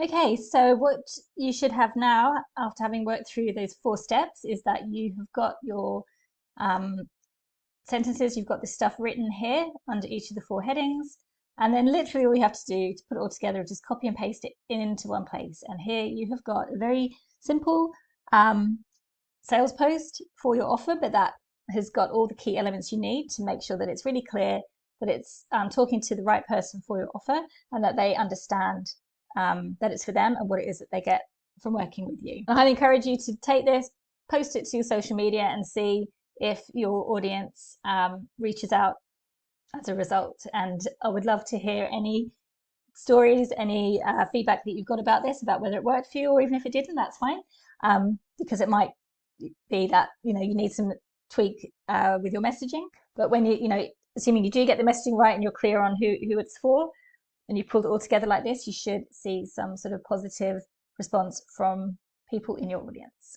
Okay, so what you should have now, after having worked through those 4 steps, is that you have got your um, sentences, you've got this stuff written here under each of the 4 headings, and then literally all you have to do to put it all together is just copy and paste it into one place. And here you have got a very simple sales post for your offer, but that has got all the key elements you need to make sure that it's really clear, that it's talking to the right person for your offer, and that they understand that it's for them and what it is that they get from working with you. I highly encourage you to take this, post it to your social media, and see if your audience reaches out as a result. And I would love to hear any stories, any feedback that you've got about this, about whether it worked for you, or even if it didn't, that's fine, because it might be that you need some tweak with your messaging. But when assuming you do get the messaging right and you're clear on who it's for, and you pulled it all together like this, you should see some sort of positive response from people in your audience.